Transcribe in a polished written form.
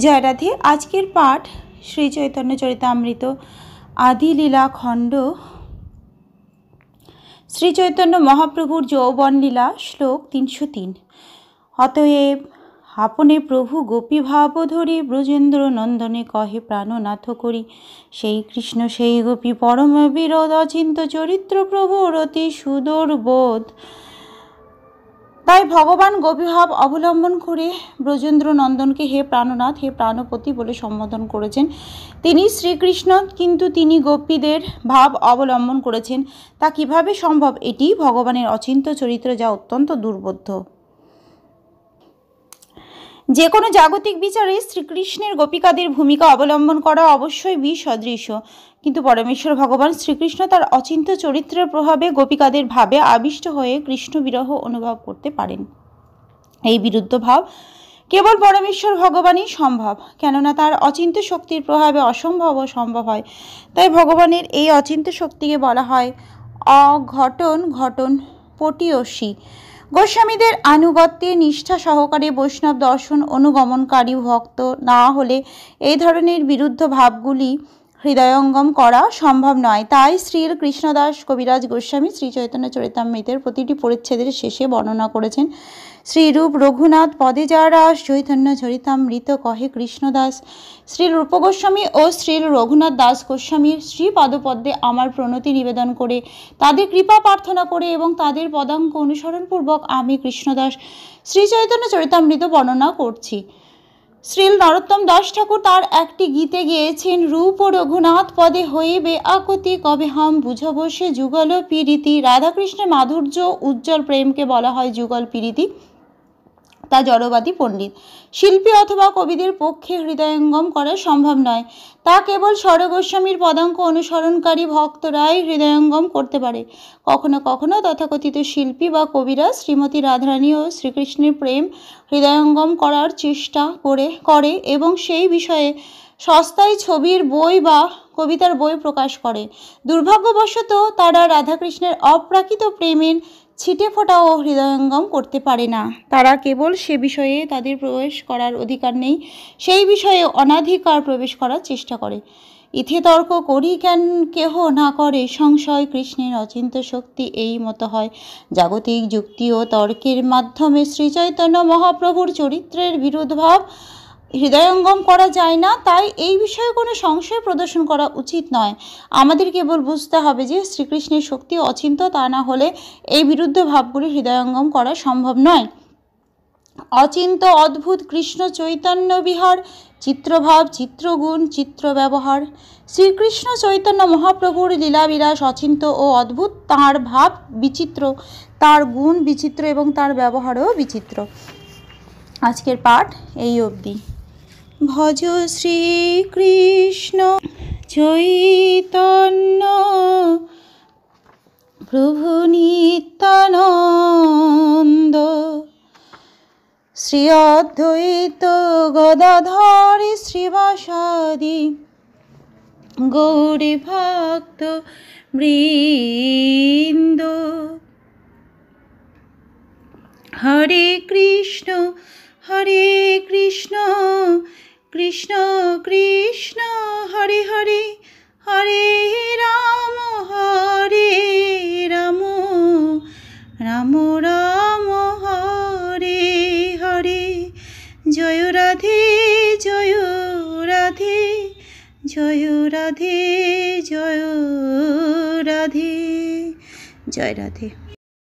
জয় রাধে। আজকের পাঠ শ্রী চৈতন্য চরিতামৃত আদি লীলা খণ্ড, শ্রী চৈতন্য মহাপ্রভুর যৌবন লীলা, শ্লোক 303। অতএব আপনে প্রভু গোপী ভাব ধরি ব্রজেন্দ্র নন্দনে কহে প্রাণনাথ করি। সেই কৃষ্ণ সেই গোপী পরম বিরোধ অচিন্ত চরিত্র প্রভুর অতি সুদূর বোধ। তাই ভগবান গোপীভাব অবলম্বন করে ব্রজেন্দ্র নন্দনকে হে প্রাণনাথ, হে প্রাণপতি বলে সম্বোধন করেছেন। তিনি শ্রীকৃষ্ণ, কিন্তু তিনি গোপীদের ভাব অবলম্বন করেছেন। তা কিভাবে সম্ভব? এটি ভগবানের অচিন্ত চরিত্র, যা অত্যন্ত দুর্বোধ্য। যে কোনো জাগতিক বিচারে শ্রীকৃষ্ণের গোপিকাদের ভূমিকা অবলম্বন করা অবশ্যই বিসদৃশ, কিন্তু পরমেশ্বর ভগবান শ্রীকৃষ্ণ তার অচিন্ত চরিত্রের প্রভাবে গোপিকাদের ভাবে আবিষ্ট হয়ে কৃষ্ণ বিরহ অনুভব করতে পারেন। এই বিরুদ্ধ ভাব কেবল পরমেশ্বর ভগবানই সম্ভব, কেননা তার অচিন্ত শক্তির প্রভাবে অসম্ভব ও সম্ভব হয়। তাই ভগবানের এই অচিন্ত শক্তিকে বলা হয় অঘটন ঘটন পটীয়সী। গোস্বামীদের আনুগত্যে নিষ্ঠা সহকারে বৈষ্ণব দর্শন অনুগমনকারী ভক্ত না হলে এই ধরনের বিরুদ্ধ ভাবগুলি হৃদয়ঙ্গম করা সম্ভব নয়। তাই শ্রীল কৃষ্ণদাস কবিরাজ গোস্বামী শ্রী চৈতন্য চরিতামৃতের প্রতিটি পরিচ্ছেদের শেষে বর্ণনা করেছেন, শ্রীরূপ রঘুনাথ পদে যা রাস চৈতন্য চরিতামৃত কহে কৃষ্ণদাস। শ্রীল রূপ গোস্বামী ও শ্রীল রঘুনাথ দাস গোস্বামীর শ্রীপাদপদ্মে আমার প্রণতি নিবেদন করে, তাদের কৃপা প্রার্থনা করে এবং তাদের পদাঙ্ক অনুসরণপূর্বক আমি কৃষ্ণদাস শ্রী চৈতন্য চরিতামৃত বর্ণনা করছি। শ্রীল নরোত্তম দাস ঠাকুর তার একটি গীতে গেয়েছেন, রূপ ও রঘুনাথ পদে হইবে আকতি কবে হাম বুঝব সে যুগল পীড়িতি। রাধাকৃষ্ণের মাধুর্য উজ্জ্বল প্রেমকে বলা হয় যুগল পীড়িতি। তা জড়বাদী পণ্ডিত, শিল্পী অথবা কবিদের পক্ষে হৃদয়ঙ্গম করা সম্ভব নয়। তা কেবল স্বরগোস্বামীর পদাঙ্ক অনুসরণকারী ভক্তরাই হৃদয়ঙ্গম করতে পারে। কখনো কখনো তথাকথিত শিল্পী বা কবিরা শ্রীমতী রাধারানী ও শ্রীকৃষ্ণের প্রেম হৃদয়ঙ্গম করার চেষ্টা করে এবং সেই বিষয়ে সস্তায় ছবির বই বা কবিতার বই প্রকাশ করে। দুর্ভাগ্যবশত তারা রাধাকৃষ্ণের অপ্রাকৃত প্রেমের ছিটে ফোটাও হৃদয়ঙ্গম করতে পারে না। তারা কেবল সে বিষয়ে তাদের প্রবেশ করার অধিকার নেই, সেই বিষয়ে অনাধিকার প্রবেশ করার চেষ্টা করে। ইথে তর্ক করি কেহ না করে সংশয়, কৃষ্ণের অচিন্ত শক্তি এই মতো হয়। জাগতিক যুক্তি ও তর্কের মাধ্যমে শ্রীচৈতন্য মহাপ্রভুর চরিত্রের বিরোধ ভাব হৃদয়ঙ্গম করা যায় না। তাই এই বিষয়ে কোনো সংশয় প্রদর্শন করা উচিত নয়। আমাদের কেবল বুঝতে হবে যে শ্রীকৃষ্ণের শক্তি অচিন্ত, তা না হলে এই বিরুদ্ধ ভাবগুলি হৃদয়ঙ্গম করা সম্ভব নয়। অচিন্ত অদ্ভুত কৃষ্ণ চৈতন্য বিহার, চিত্রভাব চিত্রগুণ চিত্র ব্যবহার। শ্রীকৃষ্ণ চৈতন্য মহাপ্রভুর লীলাবিলাস অচিন্ত ও অদ্ভুত, তাঁর ভাব বিচিত্র, তার গুণ বিচিত্র এবং তার ব্যবহারও বিচিত্র। আজকের পাঠ এই অবধি। ভজ শ্রীকৃষ্ণ চৈতন্য প্রভু নিত্যানন্দ, শ্রী অদ্বৈত গদাধর শ্রীবাসাদি গৌরী ভক্ত বৃন্দ। হরে কৃষ্ণ কৃষ্ণ কৃষ্ণ হরে হরে, হরে রাম রাম রাম হরে হরে। জয় রাধে জয় রাধে, জয় রাধে জয় রাধে, জয় রাধে।